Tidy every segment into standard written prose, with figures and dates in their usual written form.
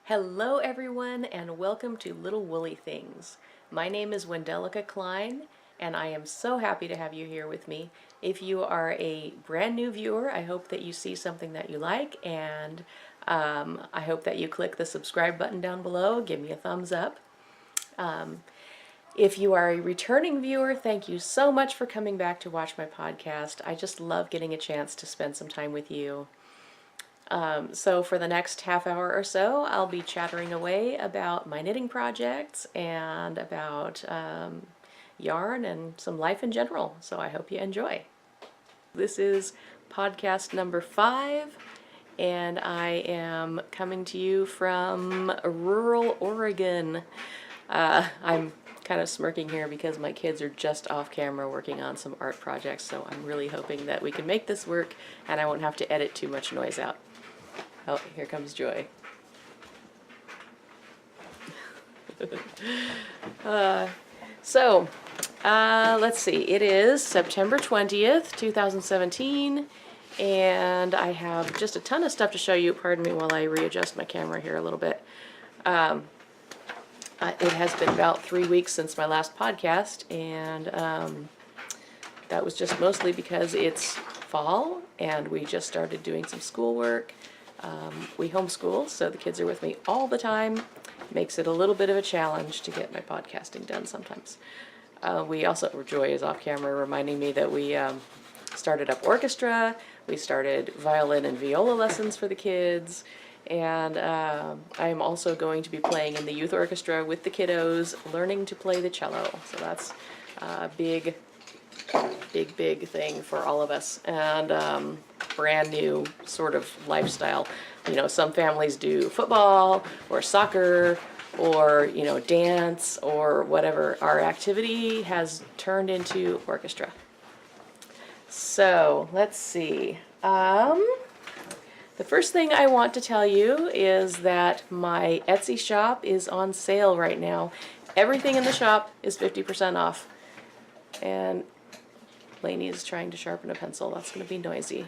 Hello everyone and welcome to Little Woolly Things. My name is Wendelica Klein and I am so happy to have you here with me. If you are a brand new viewer, I hope that you see something that you like, and I hope that you click the subscribe button down below. Give me a thumbs up. If you are a returning viewer, thank you so much for coming back to watch my podcast. I just love getting a chance to spend some time with you. So for the next half hour or so, I'll be chattering away about my knitting projects and about yarn and some life in general. So I hope you enjoy. This is podcast number 5, and I am coming to you from rural Oregon. I'm kind of smirking here because my kids are just off camera working on some art projects, so I'm really hoping that we can make this work and I won't have to edit too much noise out. Oh, here comes Joy. Let's see. It is September 20th, 2017, and I have just a ton of stuff to show you. Pardon me while I readjust my camera here a little bit. It has been about 3 weeks since my last podcast, and that was just mostly because it's fall, and we just started doing some schoolwork. We homeschool, so the kids are with me all the time. Makes it a little bit of a challenge to get my podcasting done sometimes. We also, Joy is off camera reminding me that we started up orchestra. We started violin and viola lessons for the kids. And I am also going to be playing in the youth orchestra with the kiddos, learning to play the cello. So that's a big thing for all of us, and brand new sort of lifestyle. You know, some families do football or soccer or, you know, dance or whatever. Our activity has turned into orchestra. So let's see. The first thing I want to tell you is that my Etsy shop is on sale right now. Everything in the shop is 50% off. And Lainey is trying to sharpen a pencil. That's going to be noisy.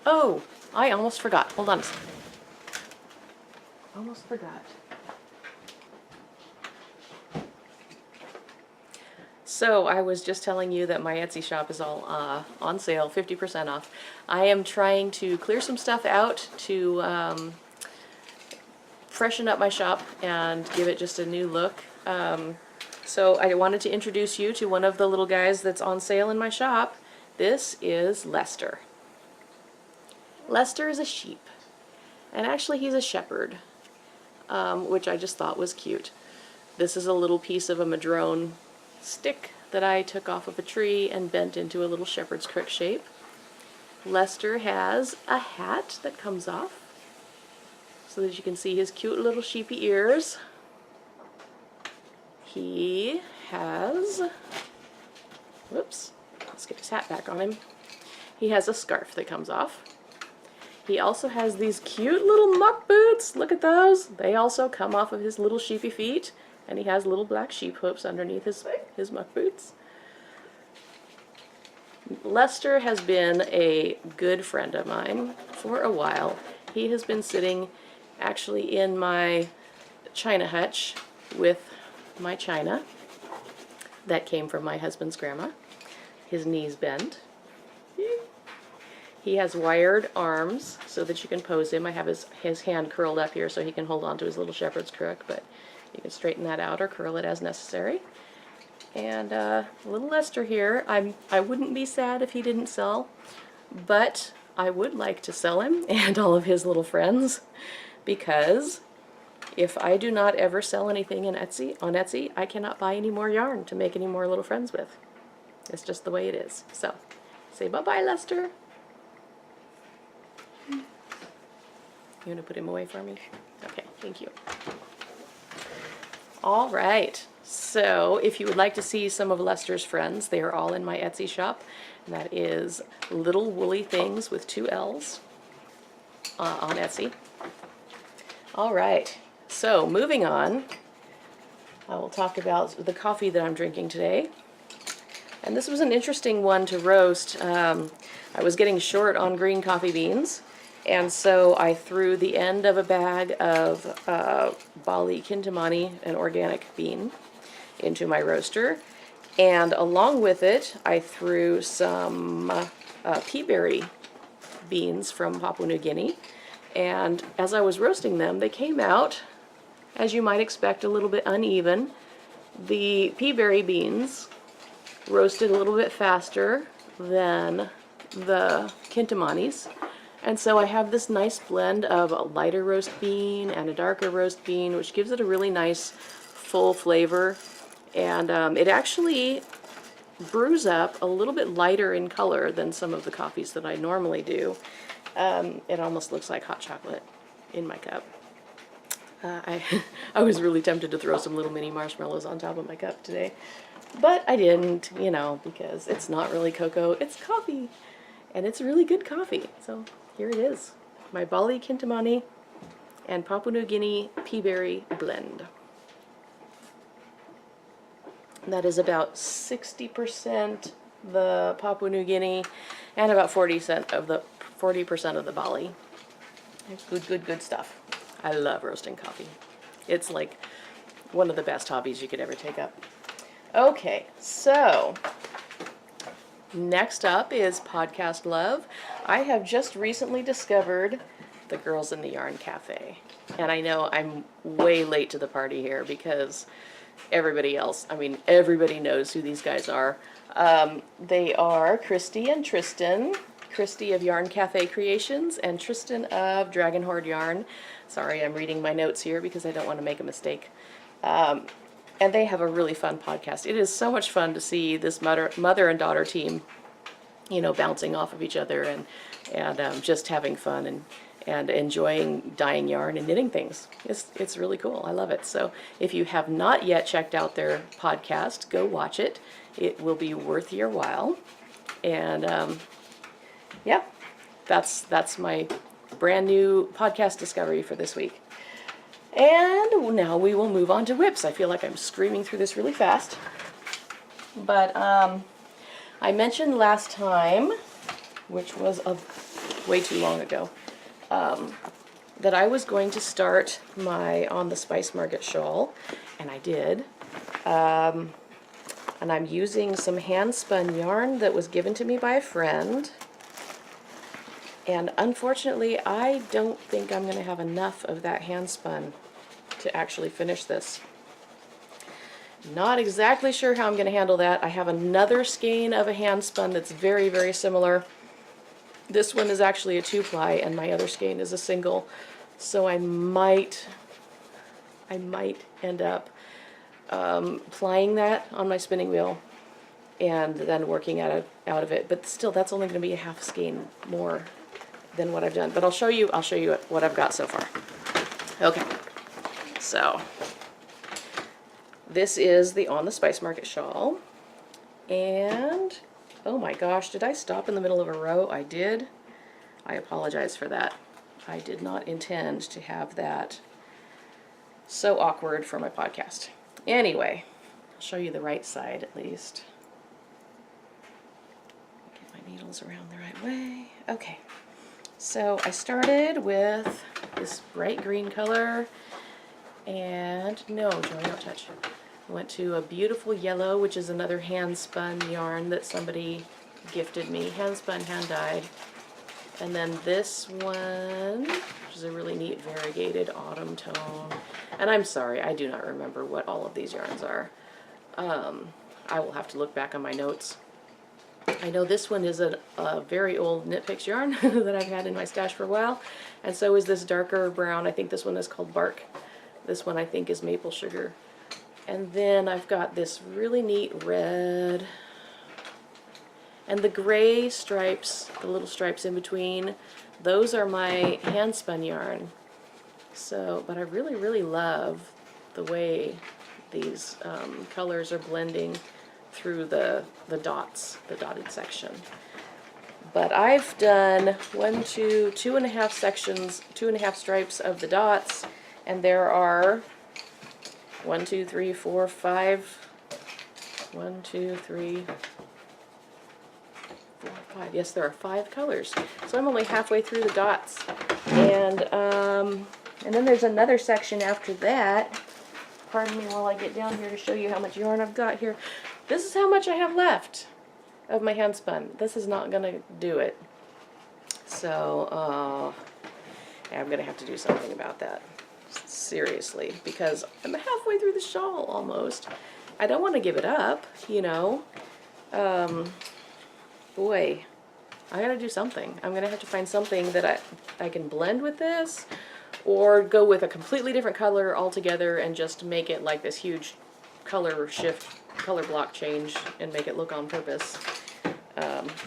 Oh, I almost forgot. Hold on a second. Almost forgot. So I was just telling you that my Etsy shop is all on sale, 50% off. I am trying to clear some stuff out to freshen up my shop and give it just a new look. So I wanted to introduce you to one of the little guys that's on sale in my shop. This is Leicester. Leicester is a sheep, and actually he's a shepherd, which I just thought was cute. This is a little piece of a madrone stick that I took off of a tree and bent into a little shepherd's crook shape. Leicester has a hat that comes off so that you can see his cute little sheepy ears. He has, whoops, let's get his hat back on him. He has a scarf that comes off. He also has these cute little muck boots. Look at those. They also come off of his little sheepy feet, and he has little black sheep hooves underneath his muck boots. Leicester has been a good friend of mine for a while. He has been sitting actually in my china hutch with my china that came from my husband's grandma. His knees bend. He has wired arms so that you can pose him. I have his hand curled up here so he can hold on to his little shepherd's crook, but you can straighten that out or curl it as necessary. And little Leicester here, I wouldn't be sad if he didn't sell, but I would like to sell him and all of his little friends, because if I do not ever sell anything on Etsy, I cannot buy any more yarn to make any more little friends with. It's just the way it is. So, say bye-bye, Leicester. You want to put him away for me? Okay, thank you. All right, so if you would like to see some of Leicester's friends, they are all in my Etsy shop. And that is Little Woolly Things with 2 L's on Etsy. All right. So, moving on, I will talk about the coffee that I'm drinking today. And this was an interesting one to roast. I was getting short on green coffee beans, And so I threw the end of a bag of Bali Kintamani, an organic bean, into my roaster. And along with it, I threw some peaberry beans from Papua New Guinea. And as I was roasting them, they came out, as you might expect, a little bit uneven. The peaberry beans roasted a little bit faster than the Kintamanis. And so I have this nice blend of a lighter roast bean and a darker roast bean, which gives it a really nice full flavor. And it actually brews up a little bit lighter in color than some of the coffees that I normally do. It almost looks like hot chocolate in my cup. I was really tempted to throw some little mini marshmallows on top of my cup today, but I didn't, you know, because it's not really cocoa, it's coffee, and it's really good coffee. So here it is, my Bali Kintamani and Papua New Guinea peaberry blend. And that is about 60% the Papua New Guinea and about 40% of the Bali. Good stuff. I love roasting coffee. It's like one of the best hobbies you could ever take up. Okay, so next up is Podcast Love. I have just recently discovered the Girls in the Yarn Cafe. And I know I'm way late to the party here because everybody knows who these guys are. They are Christy and Tristan. Christy of Yarn Cafe Creations and Tristan of Dragon Horde Yarn. Sorry, I'm reading my notes here because I don't want to make a mistake. And they have a really fun podcast. It is so much fun to see this mother and daughter team, you know, bouncing off of each other and just having fun and enjoying dyeing yarn and knitting things. It's really cool. I love it. So if you have not yet checked out their podcast, go watch it. It will be worth your while. And yeah, that's my brand new podcast discovery for this week. And now we will move on to whips. I feel like I'm screaming through this really fast. But I mentioned last time, which was way too long ago, that I was going to start my On the Spice Market Shawl, and I did. And I'm using some hand-spun yarn that was given to me by a friend. And unfortunately, I don't think I'm going to have enough of that hand-spun to actually finish this. Not exactly sure how I'm going to handle that. I have another skein of a hand-spun that's very, very similar. This one is actually a 2-ply, and my other skein is a single. So I might end up plying that on my spinning wheel and then working out of it. But still, that's only going to be a half skein more than what I've done. But I'll show you what I've got so far. Okay, so this is the On the Spice Market Shawl. And oh my gosh, did I stop in the middle of a row? I did. I apologize for that. I did not intend to have that so awkward for my podcast. Anyway, I'll show you the right side at least. Get my needles around the right way. Okay. So I started with this bright green color, and no, Joey, don't touch. I went to a beautiful yellow, which is another hand-spun yarn that somebody gifted me, hand-spun, hand-dyed. And then this one, which is a really neat variegated autumn tone. And I'm sorry, I do not remember what all of these yarns are. I will have to look back on my notes. I know this one is a very old Knit Picks yarn that I've had in my stash for a while, and so is this darker brown. I think this one is called Bark. This one I think is Maple Sugar. And then I've got this really neat red, and the gray stripes, the little stripes in between, those are my hand spun yarn. So, but I really, really love the way these colors are blending through the dots, the dotted section. But I've done 2.5 sections, 2.5 stripes of the dots, and there are 1, 2, 3, 4, 5, 1, 2, 3, 4, 5. Yes, there are 5 colors. So I'm only halfway through the dots. And then there's another section after that. Pardon me while I get down here to show you how much yarn I've got here. This is how much I have left of my handspun. This is not going to do it. So, I'm going to have to do something about that. Seriously, because I'm halfway through the shawl almost. I don't want to give it up, you know. Boy, I gotta do something. I'm gonna have to find something that I can blend with this, or go with a completely different color altogether and just make it like this huge color shift, color block change, and make it look on purpose.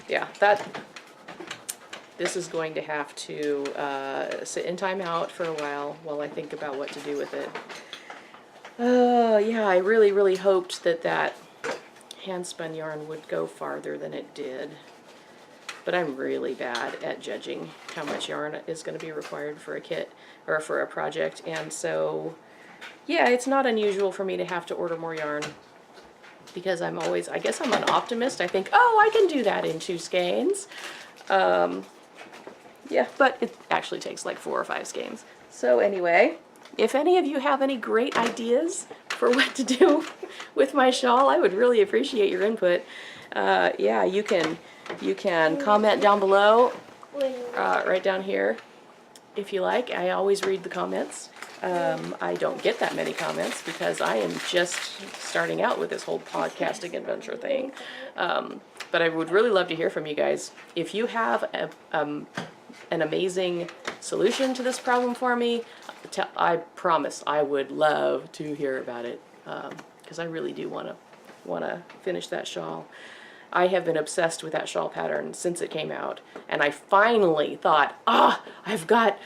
Yeah, this is going to have to sit in timeout for a while I think about what to do with it. Yeah, I really, really hoped that handspun yarn would go farther than it did. But I'm really bad at judging how much yarn is going to be required for a kit or for a project, and so yeah, it's not unusual for me to have to order more yarn because I guess I'm an optimist. I think, oh, I can do that in 2 skeins. Yeah, but it actually takes like 4 or 5 skeins. So anyway, if any of you have any great ideas for what to do with my shawl, I would really appreciate your input. Yeah, you can comment down below, right down here, if you like. I always read the comments. I don't get that many comments because I am just starting out with this whole podcasting adventure thing. But I would really love to hear from you guys. If you have an amazing solution to this problem for me, I promise I would love to hear about it, because I really do want to finish that shawl. I have been obsessed with that shawl pattern since it came out, and I finally thought, I've got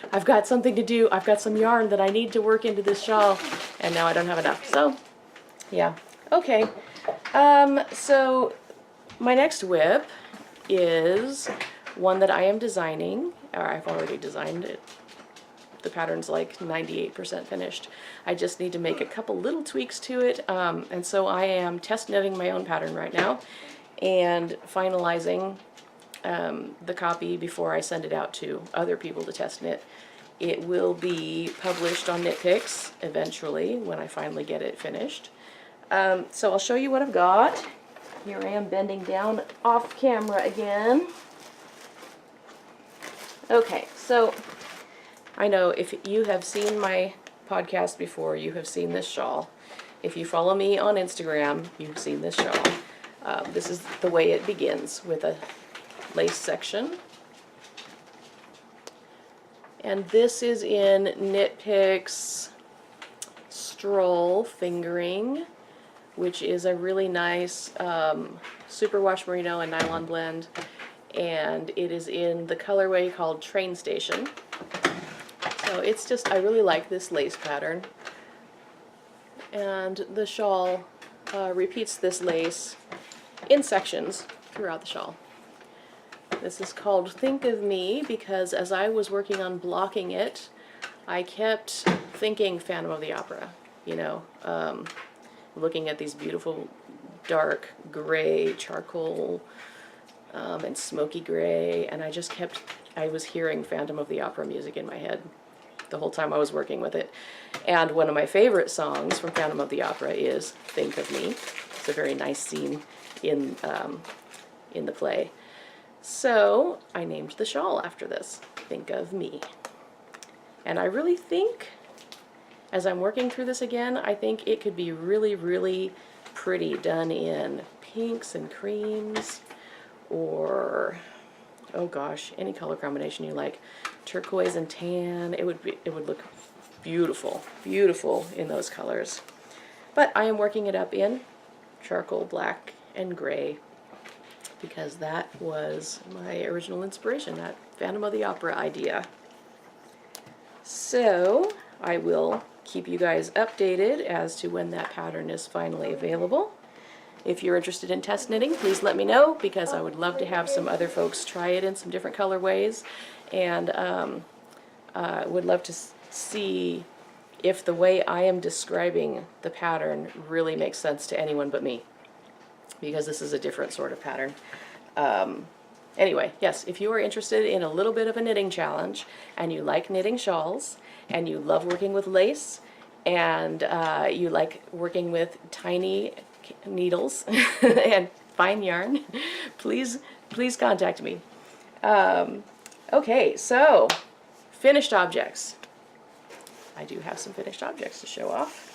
something to do. I've got some yarn that I need to work into this shawl, and now I don't have enough. So, yeah, okay. So my next whip is one that I am designing, or I've already designed it. The pattern's like 98% finished. I just need to make a couple little tweaks to it, and so I am test knitting my own pattern right now and finalizing the copy before I send it out to other people to test knit. It will be published on Knit Picks eventually when I finally get it finished. So I'll show you what I've got. Here I am bending down off camera again. Okay, so I know if you have seen my podcast before, you have seen this shawl. If you follow me on Instagram, you've seen this shawl. This is the way it begins, with a lace section. And this is in Knit Picks Stroll Fingering, which is a really nice superwash merino and nylon blend. And it is in the colorway called Train Station. So it's just, I really like this lace pattern. And the shawl repeats this lace in sections throughout the shawl. This is called Think of Me because as I was working on blocking it, I kept thinking Phantom of the Opera, you know, looking at these beautiful dark gray charcoal and smoky gray, and I was hearing Phantom of the Opera music in my head the whole time I was working with it. And one of my favorite songs from Phantom of the Opera is Think of Me. It's a very nice scene in the play. So I named the shawl after this, Think of Me. And I really think, as I'm working through this again, I think it could be really, really pretty done in pinks and creams, or, oh gosh, any color combination you like. Turquoise and tan, it would look beautiful, beautiful in those colors. But I am working it up in charcoal black and gray because that was my original inspiration, that Phantom of the Opera idea. So I will keep you guys updated as to when that pattern is finally available. If you're interested in test knitting, please let me know, because I would love to have some other folks try it in some different colorways, and would love to see if the way I am describing the pattern really makes sense to anyone but me, because this is a different sort of pattern. Anyway, yes, if you are interested in a little bit of a knitting challenge and you like knitting shawls and you love working with lace and you like working with tiny needles and fine yarn, please contact me. Okay, so finished objects. I do have some finished objects to show off.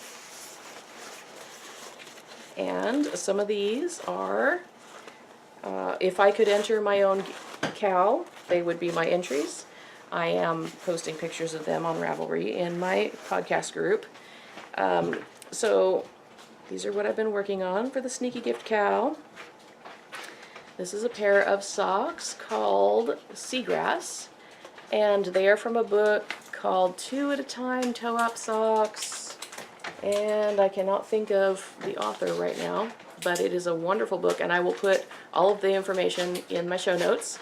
And some of these are, if I could enter my own KAL, they would be my entries. I am posting pictures of them on Ravelry in my podcast group. So these are what I've been working on for the Sneaky Gift KAL. This is a pair of socks called Seagrass, and they are from a book called 2 at a Time Toe-Up Socks, and I cannot think of the author right now, but it is a wonderful book, and I will put all of the information in my show notes.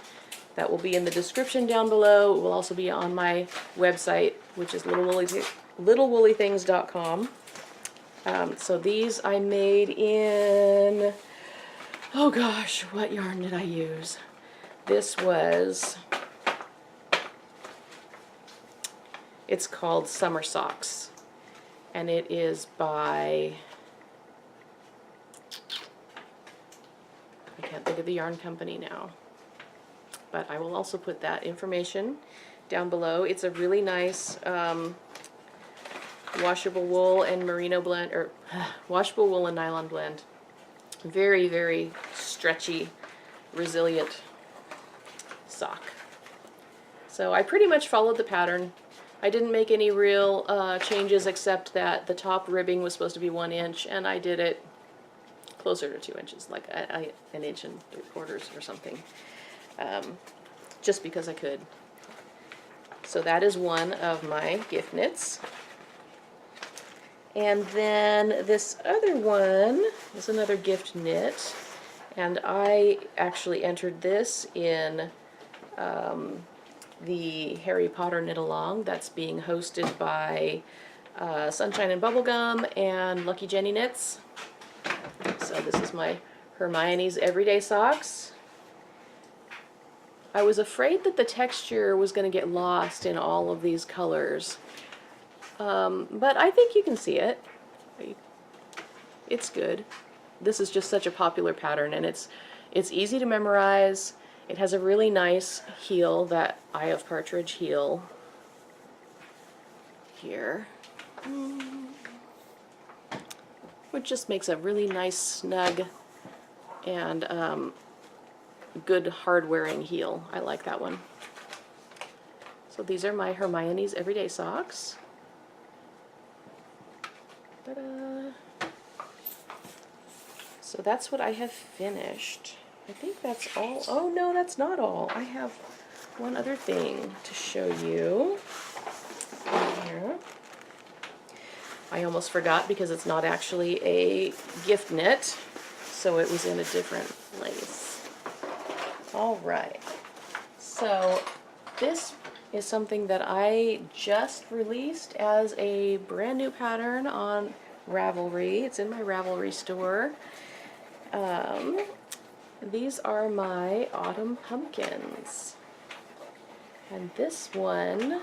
That will be in the description down below. It will also be on my website, which is littlewoollythings.com. So these I made in, oh gosh, what yarn did I use? This was, it's called Summer Socks, and it is by, I can't think of the yarn company now, but I will also put that information down below. It's a really nice washable wool and merino blend, or washable wool and nylon blend. Very, very stretchy, resilient sock. So I pretty much followed the pattern. I didn't make any real changes except that the top ribbing was supposed to be 1 inch, and I did it closer to 2 inches, like an inch and 3/4 or something, just because I could. So that is one of my gift knits. And then this other one is another gift knit, and I actually entered this in the Harry Potter Knit Along that's being hosted by Sunshine and Bubblegum and Lucky Jenny Knits. So this is my Hermione's Everyday Socks. I was afraid that the texture was going to get lost in all of these colors, but I think you can see it. It's good. This is just such a popular pattern, and it's easy to memorize. It has a really nice heel, that Eye of Partridge heel here, which just makes a really nice, snug, and good hard-wearing heel. I like that one. So these are my Hermione's Everyday Socks. Ta-da! So that's what I have finished. I think that's all. Oh no, that's not all. I have one other thing to show you here. I almost forgot because it's not actually a gift knit, so it was in a different place. All right. So this is something that I just released as a brand new pattern on Ravelry. It's in my Ravelry store. These are my autumn pumpkins, and this one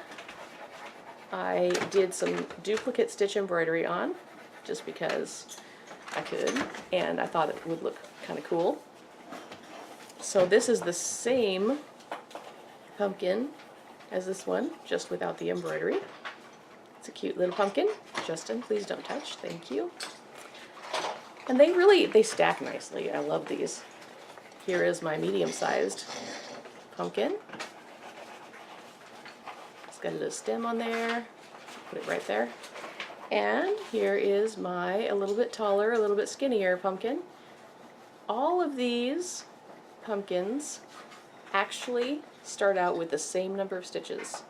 I did some duplicate stitch embroidery on just because I could, and I thought it would look kind of cool. So this is the same pumpkin as this one, just without the embroidery. It's a cute little pumpkin. Justin, please don't touch. Thank you. And they stack nicely. I love these. Here is my medium-sized pumpkin. It's got a little stem on there. Put it right there. And here is my a little bit taller, a little bit skinnier pumpkin. All of these pumpkins actually start out with the same number of stitches.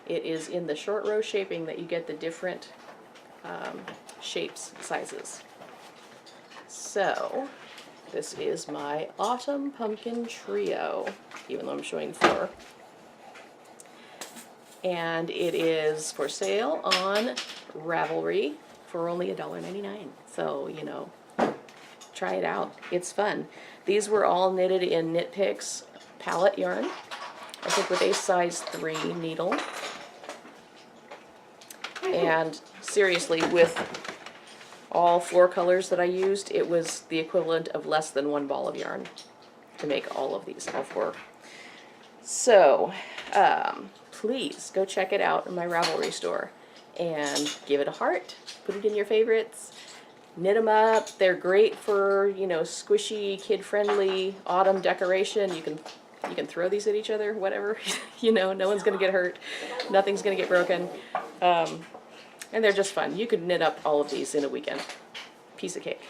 It is in the short row shaping that you get the different shapes, sizes. So this is my autumn pumpkin trio, even though I'm showing 4. And it is for sale on Ravelry for only $1.99. So, you know, try it out. It's fun. These were all knitted in Knit Picks palette yarn, I think with a size 3 needle. And seriously, with all 4 colors that I used, it was the equivalent of less than 1 ball of yarn to make all of these, all 4. So, please go check it out in my Ravelry store and give it a heart. Put it in your favorites. Knit them up. They're great for, you know, squishy, kid-friendly autumn decoration. You can throw these at each other, whatever. You know, no one's gonna get hurt. Nothing's gonna get broken. And they're just fun. You could knit up all of these in a weekend. Piece of cake.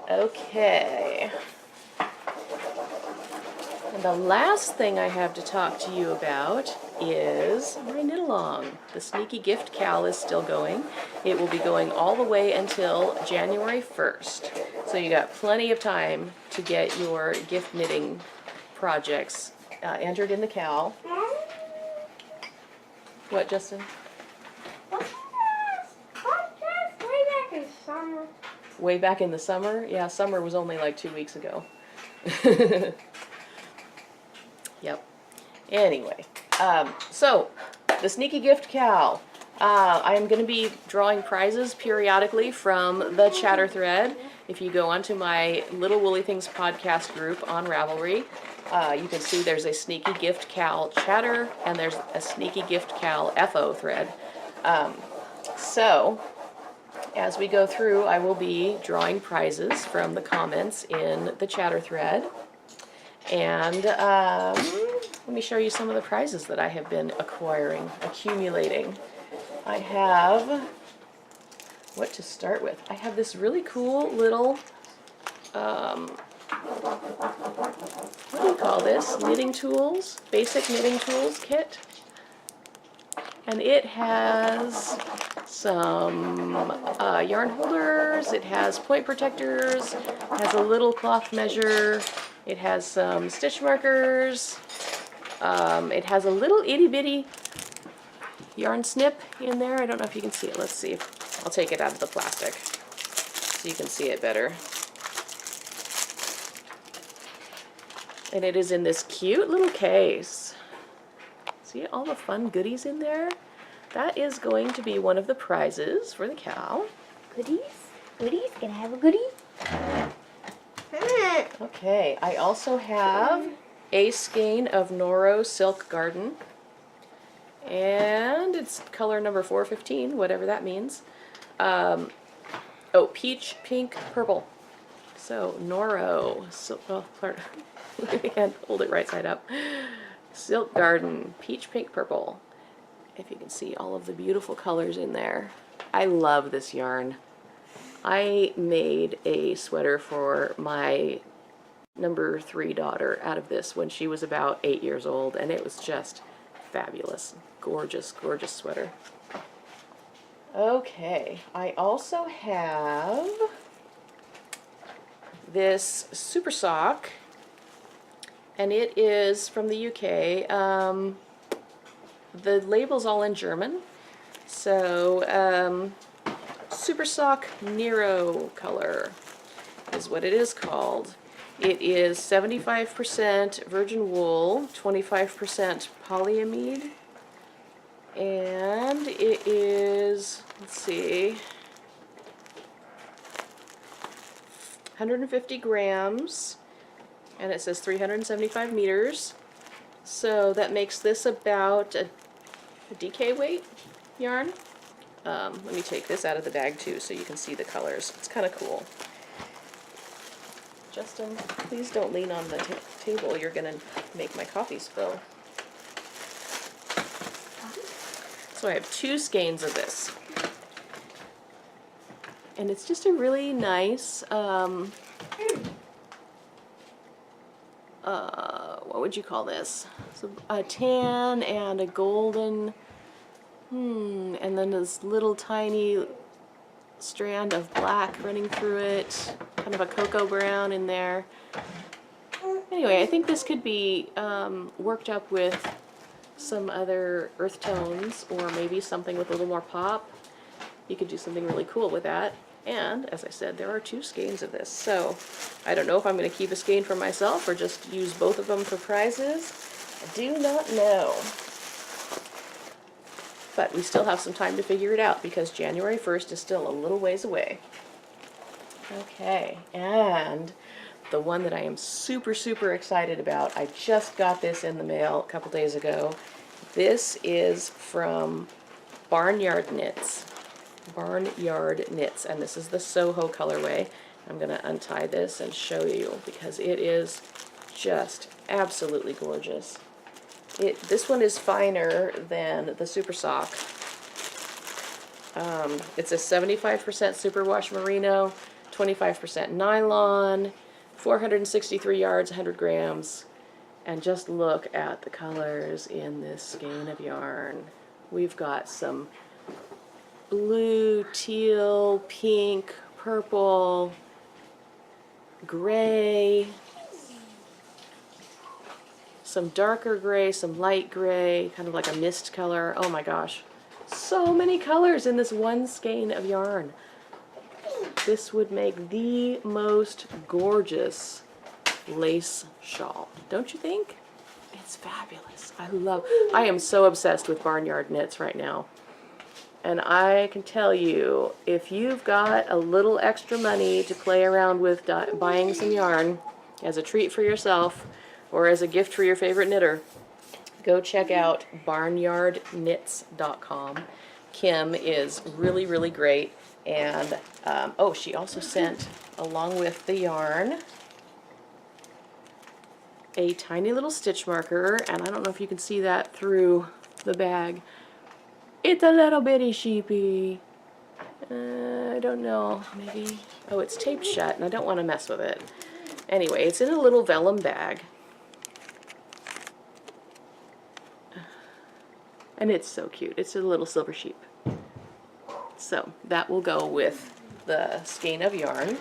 Okay. And the last thing I have to talk to you about is my knit along. The Sneaky Gift KAL is still going. It will be going all the way until January 1st. So you got plenty of time to get your gift knitting projects entered in the KAL. What, Justin? Way back in summer. Way back in the summer? Yeah, summer was only like 2 weeks ago. Yep. Anyway, so the Sneaky Gift KAL. I am going to be drawing prizes periodically from the chatter thread. If you go onto my Little Woolly Things podcast group on Ravelry, you can see there's a Sneaky Gift KAL chatter and there's a Sneaky Gift KAL FO thread. So, as we go through, I will be drawing prizes from the comments in the chatter thread. And let me show you some of the prizes that I have been accumulating. I have, what to start with? I have this really cool little, what do you call this? Knitting tools, basic knitting tools kit. And it has some yarn holders, it has point protectors, it has a little cloth measure, it has some stitch markers, it has a little itty bitty yarn snip in there. I don't know if you can see it. Let's see. I'll take it out of the plastic so you can see it better. And it is in this cute little case. See all the fun goodies in there? That is going to be one of the prizes for the KAL. Goodies? Goodies? Can I have a goodie? Okay, I also have a skein of Noro Silk Garden. And it's color number 415, whatever that means. Oh, peach, pink, purple. So, Noro, I can't hold it right side up. Silk Garden, peach, pink, purple. If you can see all of the beautiful colors in there. I love this yarn. I made a sweater for my number 3 daughter out of this when she was about 8 years old, and it was just fabulous. Gorgeous, gorgeous sweater. Okay, I also have this super sock, and it is from the UK. The label's all in German, so Super Sock Nero color is what it is called. It is 75% virgin wool, 25% polyamide, and it is, let's see, 150 grams, and it says 375 meters. So that makes this about a DK weight yarn. Let me take this out of the bag too so you can see the colors. It's kind of cool. Justin, please don't lean on the table. You're going to make my coffee spill. So I have 2 skeins of this. And it's just a really nice, what would you call this? So a tan and a golden, and then this little tiny strand of black running through it, kind of a cocoa brown in there. Anyway, I think this could be worked up with some other earth tones or maybe something with a little more pop. You could do something really cool with that. And, as I said, there are 2 skeins of this. So, I don't know if I'm going to keep a skein for myself or just use both of them for prizes. I do not know. But we still have some time to figure it out because January 1st is still a little ways away. Okay, and the one that I am super, super excited about, I just got this in the mail a couple days ago. This is from Barnyard Knits. Barnyard Knits, and this is the Soho colorway. I'm going to untie this and show you because it is just absolutely gorgeous. This one is finer than the Super Sock. It's a 75% superwash merino, 25% nylon, 463 yards, 100 grams. And just look at the colors in this skein of yarn. We've got some blue, teal, pink, purple, gray, some darker gray, some light gray, kind of like a mist color. Oh my gosh. So many colors in this one skein of yarn. This would make the most gorgeous lace shawl, don't you think? It's fabulous. I am so obsessed with Barnyard Knits right now. And I can tell you, if you've got a little extra money to play around with buying some yarn as a treat for yourself or as a gift for your favorite knitter, go check out barnyardknits.com. Kim is really, really great. And, oh, she also sent, along with the yarn, a tiny little stitch marker. And I don't know if you can see that through the bag. It's a little bitty sheepy. I don't know, maybe. Oh, it's taped shut, and I don't want to mess with it. Anyway, it's in a little vellum bag. And it's so cute. It's a little silver sheep. So that will go with the skein of yarn.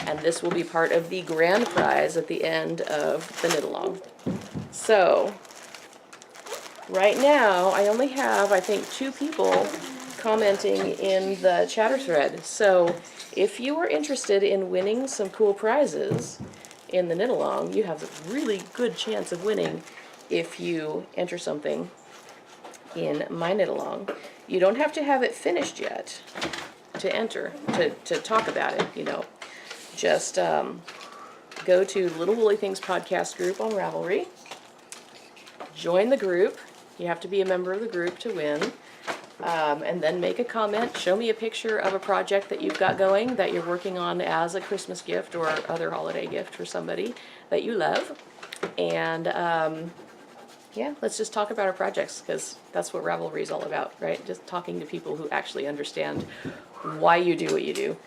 And this will be part of the grand prize at the end of the knit-along. So, right now, I only have, I think, 2 people commenting in the chatter thread. So, if you are interested in winning some cool prizes in the knit-along, you have a really good chance of winning if you enter something in my knit-along. You don't have to have it finished yet to enter, to talk about it, you know. Just go to Little Woolly Things podcast group on Ravelry. Join the group. You have to be a member of the group to win. And then make a comment. Show me a picture of a project that you've got going that you're working on as a Christmas gift or other holiday gift for somebody that you love. And yeah, let's just talk about our projects because that's what Ravelry is all about, right? Just talking to people who actually understand why you do what you do.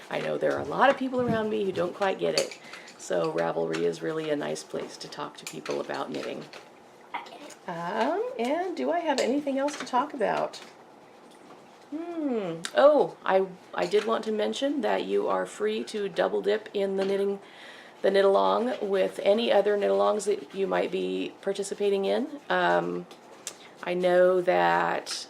I know there are a lot of people around me who don't quite get it. So Ravelry is really a nice place to talk to people about knitting. And do I have anything else to talk about? Oh, I did want to mention that you are free to double dip in the knit-along with any other knit-alongs that you might be participating in. I know that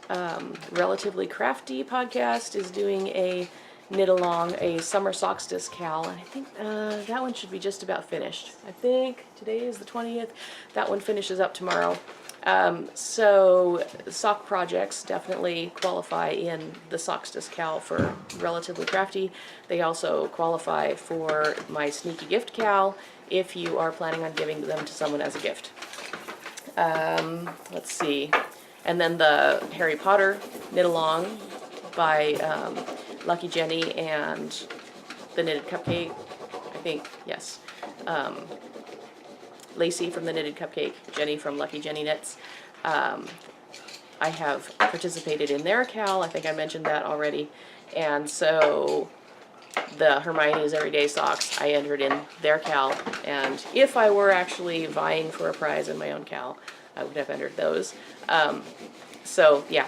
Relatively Crafty podcast is doing a knit-along, a summer solstice cal, and I think that one should be just about finished. I think today is the 20th. That one finishes up tomorrow. So sock projects definitely qualify in the solstice cal for Relatively Crafty. They also qualify for my sneaky gift cal if you are planning on giving them to someone as a gift. Let's see. And then the Harry Potter knit-along by Lucky Jenny and the Knitted Cupcake, I think, yes. Lacey from the Knitted Cupcake, Jenny from Lucky Jenny Knits. I have participated in their cal, I think I mentioned that already. And so the Hermione's Everyday Socks, I entered in their cal. And if I were actually vying for a prize in my own cal, I would have entered those. So yeah,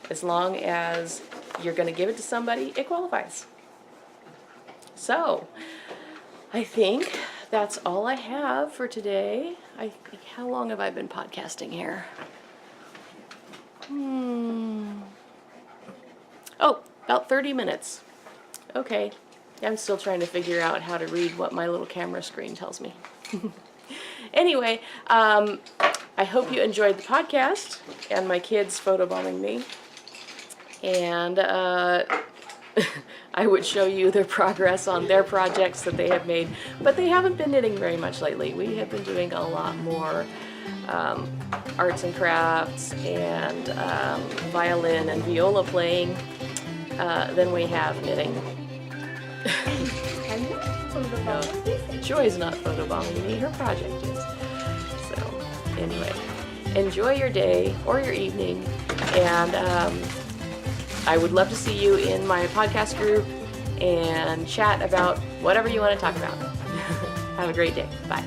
as long as you're going to give it to somebody, it qualifies. So, I think that's all I have for today. How long have I been podcasting here? Oh, about 30 minutes. Okay. I'm still trying to figure out how to read what my little camera screen tells me. Anyway, I hope you enjoyed the podcast and my kids photobombing me. And I would show you their progress on their projects that they have made, but they haven't been knitting very much lately. We have been doing a lot more arts and crafts and violin and viola playing than we have knitting. No, Joy's not photobombing me, her project is. So, anyway, enjoy your day or your evening, and I would love to see you in my podcast group and chat about whatever you want to talk about. Have a great day. Bye.